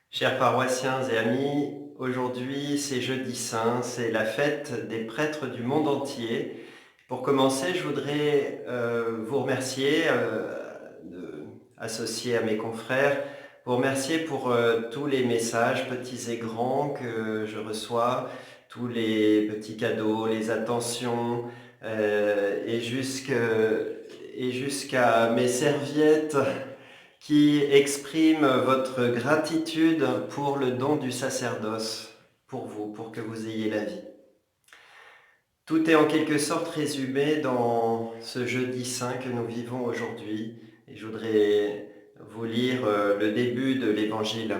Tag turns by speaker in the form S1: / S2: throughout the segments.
S1: Chers paroissiens et amis, aujourd'hui c'est jeudi saint, c'est la fête des prêtres du monde entier. Pour commencer, je voudrais vous remercier, associé à mes confrères, vous remercier pour tous les messages, petits et grands, que je reçois, tous les petits cadeaux, les attentions, et jusqu'à mes serviettes qui exprime votre gratitude pour le don du sacerdoce, pour vous, pour que vous ayez la vie. Tout est en quelque sorte résumé dans ce jeudi saint que nous vivons aujourd'hui, et je voudrais vous lire le début de l'évangile.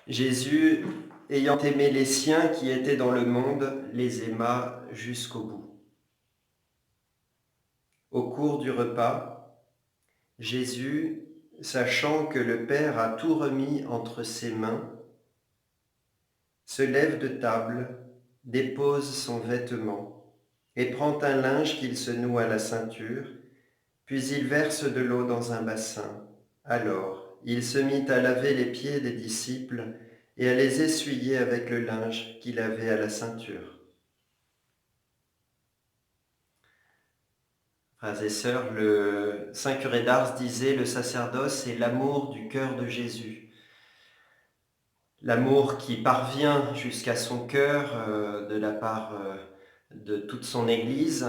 S1: Jésus, ayant aimé les siens qui étaient dans le monde, les aima jusqu'au bout. Au cours du repas, Jésus, sachant que le Père a tout remis entre ses mains, se lève de table, dépose son vêtement et prend un linge qu'il se noue à la ceinture, puis il verse de l'eau dans un bassin. Alors, il se mit à laver les pieds des disciples et à les essuyer avec le linge qu'il avait à la ceinture. Frères et sœurs, le Saint curé d'Ars disait: le sacerdoce est l'amour du cœur de Jésus. L'amour qui parvient jusqu'à son cœur de la part de toute son Église,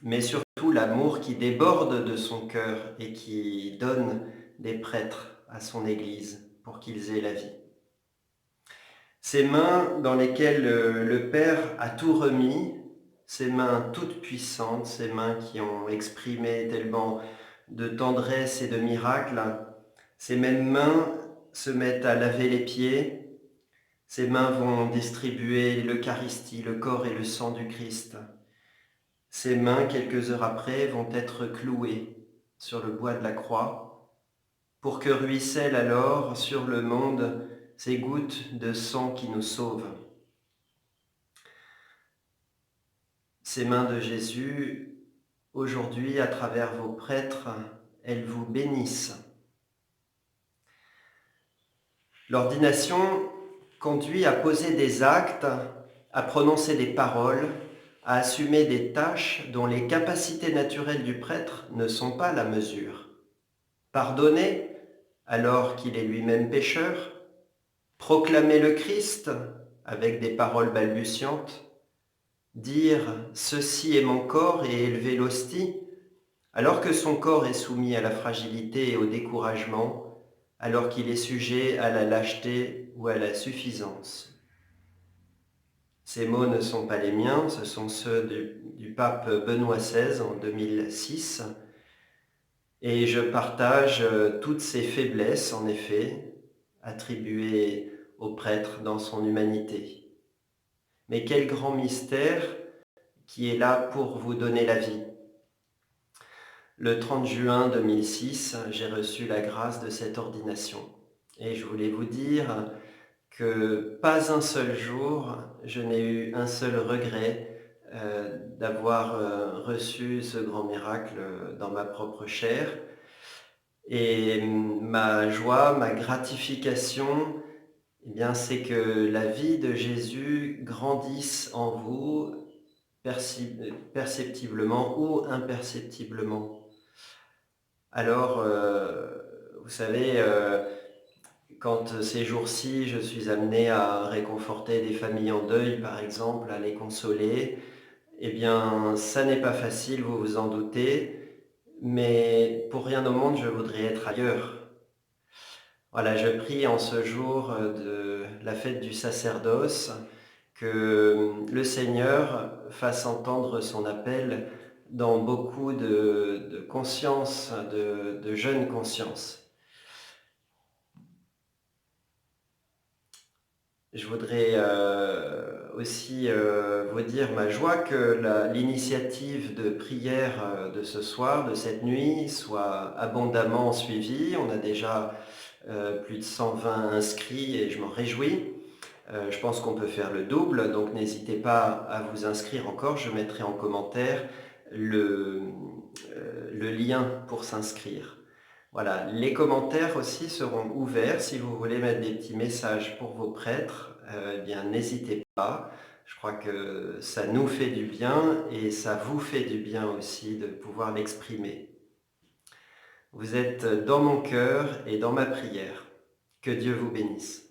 S1: mais surtout l'amour qui déborde de son cœur et qui donne des prêtres à son Église pour qu'ils aient la vie. Ces mains dans lesquelles le Père a tout remis, ces mains toutes puissantes, ces mains qui ont exprimé tellement de tendresse et de miracles, ces mêmes mains se mettent à laver les pieds. Ces mains vont distribuer l'Eucharistie, le corps et le sang du Christ. Ces mains, quelques heures après, vont être clouées sur le bois de la croix pour que ruissellent alors sur le monde ces gouttes de sang qui nous sauvent. Ces mains de Jésus, aujourd'hui, à travers vos prêtres, elles vous bénissent. L'ordination conduit à poser des actes, à prononcer des paroles, à assumer des tâches dont les capacités naturelles du prêtre ne sont pas la mesure. Pardonner alors qu'il est lui-même pécheur, proclamer le Christ avec des paroles balbutiantes, dire « ceci est mon corps » et élever l'hostie, alors que son corps est soumis à la fragilité et au découragement, alors qu'il est sujet à la lâcheté ou à la suffisance. Ces mots ne sont pas les miens, ce sont ceux du pape Benoît XVI en 2006, et je partage toutes ces faiblesses, en effet, attribuées au prêtre dans son humanité. Mais quel grand mystère qui est là pour vous donner la vie. Le 30 juin 2006, j'ai reçu la grâce de cette ordination. Et je voulais vous dire que pas un seul jour, je n'ai eu un seul regret d'avoir reçu ce grand miracle dans ma propre chair. Et ma joie, ma gratification, eh bien, c'est que la vie de Jésus grandisse en vous perceptiblement ou imperceptiblement. Alors, vous savez, quand ces jours-ci, je suis amené à réconforter des familles en deuil, par exemple, à les consoler, eh bien, ça n'est pas facile, vous vous en doutez, mais pour rien au monde, je voudrais être ailleurs. Voilà, je prie en ce jour de la fête du sacerdoce que le Seigneur fasse entendre son appel dans beaucoup de consciences, de jeunes consciences. Je voudrais aussi vous dire ma joie que l'initiative de prière de ce soir, de cette nuit, soit abondamment suivie. On a déjà plus de 120 inscrits et je m'en réjouis. Je pense qu'on peut faire le double, donc n'hésitez pas à vous inscrire encore. Je mettrai en commentaire le lien pour s'inscrire. Voilà, les commentaires aussi seront ouverts. Si vous voulez mettre des petits messages pour vos prêtres, eh bien n'hésitez pas. Je crois que ça nous fait du bien et ça vous fait du bien aussi de pouvoir l'exprimer. Vous êtes dans mon cœur et dans ma prière. Que Dieu vous bénisse.